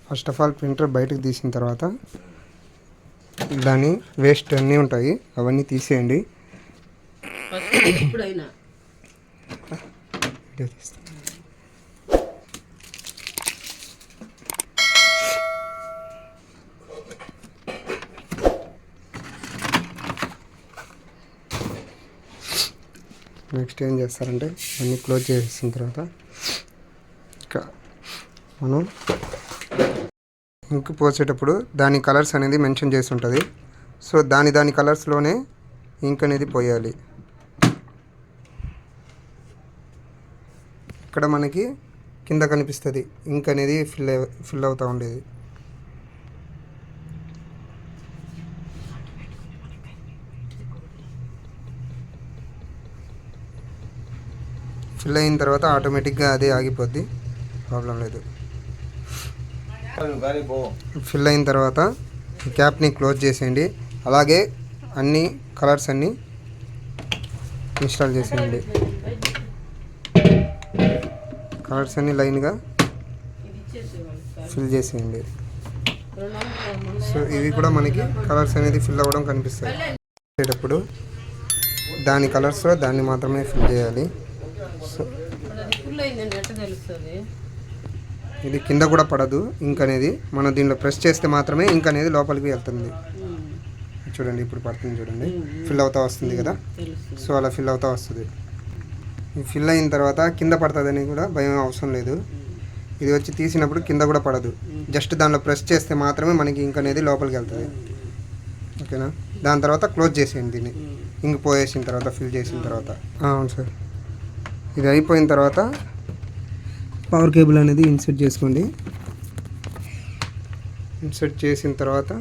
First of all printer బయటకు తీసిన తర్వాత దాని వేస్ట్ అన్నీ ఉంటాయి, అవన్నీ తీసేయండి. నెక్స్ట్ ఏం చేస్తారంటే అన్నీ క్లోజ్ చేసిన తర్వాత ఇంకా మనం ఇంక్ పోసేటప్పుడు దాని కలర్స్ అనేది మెన్షన్ చేసి ఉంటుంది. సో దాని కలర్స్లోనే ఇంక్ అనేది పోయాలి. ఇక్కడ మనకి కింద కనిపిస్తుంది ఇంక్ అనేది ఫిల్ అవుతూ ఉండేది. ఫిల్ అయిన తర్వాత ఆటోమేటిక్గా అదే ఆగిపోద్ది, ప్రాబ్లం లేదు. ఫిల్ అయిన తర్వాత క్యాప్ని క్లోజ్ చేసేయండి. అలాగే అన్ని కలర్స్ అన్నీ ఇన్స్టాల్ చేసేయండి. కలర్స్ అన్నీ లైన్గా ఫిల్ చేసేయండి. సో ఇవి కూడా మనకి కలర్స్ అనేది ఫిల్ అవ్వడం కనిపిస్తాయి. చేసేటప్పుడు దాని కలర్స్లో దాన్ని మాత్రమే ఫిల్ చేయాలి. సో ఇది కింద కూడా పడదు ఇంక్ అనేది, మనం దీనిలో ప్రెస్ చేస్తే మాత్రమే ఇంక్ అనేది లోపలికి వెళ్తుంది. చూడండి ఇప్పుడు పడుతుంది, చూడండి ఫిల్ అవుతా వస్తుంది కదా. సో అలా ఫిల్ అవుతా వస్తుంది. ఫిల్ అయిన తర్వాత కింద పడుతుందని కూడా భయం అవసరం లేదు. ఇది వచ్చి తీసినప్పుడు కింద కూడా పడదు, జస్ట్ దానిలో ప్రెస్ చేస్తే మాత్రమే మనకి ఇంక్ అనేది లోపలికి వెళ్తుంది. ఓకేనా. దాని తర్వాత క్లోజ్ చేసేయండి దీన్ని, ఇంక్ పోసేసిన తర్వాత ఫిల్ చేసిన తర్వాత. అవును సార్. ఇది అయిపోయిన తర్వాత పవర్ కేబుల్ అనేది ఇన్సర్ట్ చేసుకోండి. ఇన్సర్ట్ చేసిన తర్వాత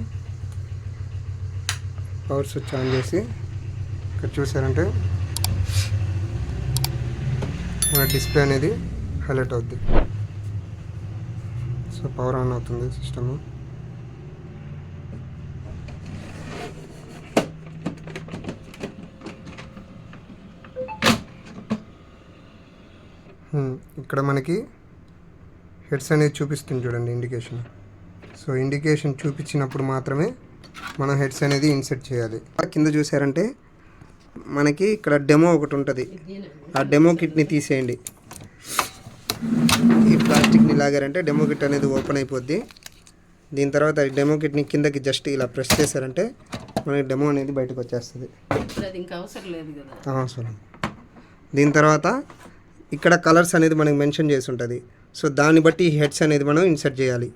పవర్ స్విచ్ ఆన్ చేసి ఇక్కడ చూసారంటే మన డిస్ప్లే అనేది హైలైట్ అవుద్ది. సో పవర్ ఆన్ అవుతుంది సిస్టము. ఇక్కడ మనకి హెడ్స్ అనేది చూపిస్తుంది చూడండి, ఇండికేషన్. సో ఇండికేషన్ చూపించినప్పుడు మాత్రమే మనం హెడ్స్ అనేది ఇన్సర్ట్ చేయాలి. కింద చూసారంటే మనకి ఇక్కడ డెమో ఒకటి ఉంటుంది, ఆ డెమో కిట్ని తీసేయండి. ఈ ప్లాస్టిక్ని లాగారంటే డెమో కిట్ అనేది ఓపెన్ అయిపోద్ది. దీని తర్వాత డెమో కిట్ని కిందకి జస్ట్ ఇలా ప్రెస్ చేశారంటే మనకి డెమో అనేది బయటకు వచ్చేస్తుంది. అవసరం. దీని తర్వాత ఇక్కడ కలర్స్ అనేది మనకి మెన్షన్ చేసి ఉంటుంది. సో దాన్ని బట్టి హెడ్స్ అనేది మనం ఇన్సర్ట్ చేయాలి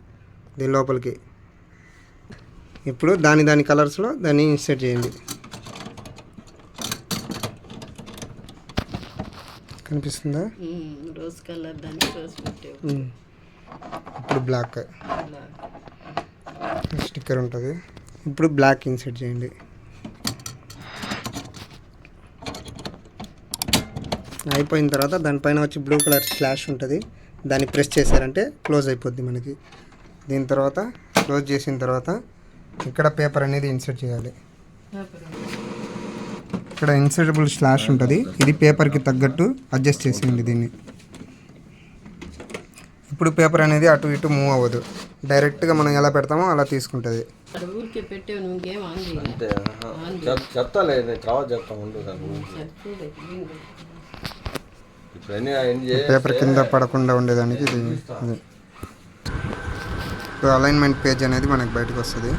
దీని లోపలికి. ఇప్పుడు దాని కలర్స్లో దాన్ని ఇన్సర్ట్ చేయండి. కనిపిస్తుందా? రోజ్ కలర్ ఇప్పుడు బ్లాక్ స్టిక్కర్ ఉంటుంది. ఇప్పుడు బ్లాక్ ఇన్సర్ట్ చేయండి. అయిపోయిన తర్వాత దానిపైన వచ్చి బ్లూ కలర్ స్లాష్ ఉంటుంది, దాన్ని ప్రెస్ చేశారంటే క్లోజ్ అయిపోద్ది మనకి. దీని తర్వాత క్లోజ్ చేసిన తర్వాత ఇక్కడ పేపర్ అనేది ఇన్సర్ట్ చేయాలి. ఇక్కడ ఇన్సర్టబుల్ స్లాష్ ఉంటుంది, ఇది పేపర్కి తగ్గట్టు అడ్జస్ట్ చేసేయండి దీన్ని. ఇప్పుడు పేపర్ అనేది అటు ఇటు మూవ్ అవ్వదు, డైరెక్ట్గా మనం ఎలా పెడతామో అలా తీసుకుంటుంది. పేపర్ కింద పడకుండా ఉండేదానికి ఇది. ఇప్పుడు అలైన్మెంట్ పేజ్ అనేది మనకు బయటకు వస్తుంది.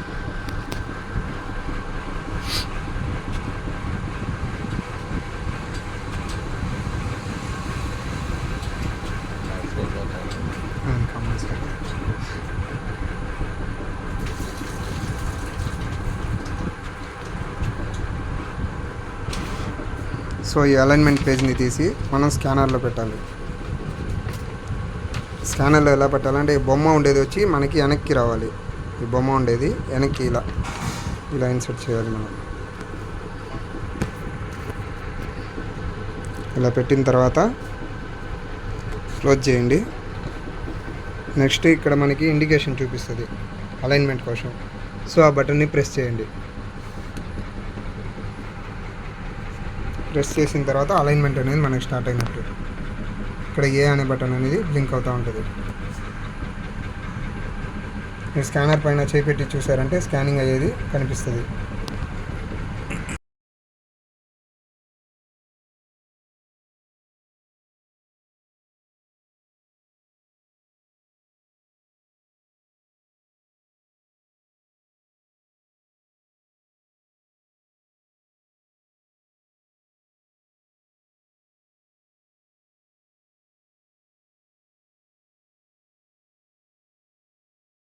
సో ఈ అలైన్మెంట్ పేజ్ని తీసి మనం స్కానర్లో పెట్టాలి. స్కానర్లో ఎలా పెట్టాలంటే ఈ బొమ్మ ఉండేది వచ్చి మనకి వెనక్కి రావాలి, ఈ బొమ్మ ఉండేది వెనక్కి ఇలా ఇన్సర్ట్ చేయాలి మనం. ఇలా పెట్టిన తర్వాత క్లోజ్ చేయండి. నెక్స్ట్ ఇక్కడ మనకి ఇండికేషన్ చూపిస్తుంది అలైన్మెంట్ కోసం. సో ఆ బటన్ని ప్రెస్ చేయండి. ప్రెస్ చేసిన తర్వాత అలైన్మెంట్ అనేది మనకి స్టార్ట్ అయినట్టు. ఇక్కడ ఏ అనే బటన్ అనేది బ్లింక్ అవుతూ ఉంటుంది. మీరు స్కానర్ పైన చేపెట్టి చూసారంటే స్కానింగ్ అయ్యేది కనిపిస్తుంది.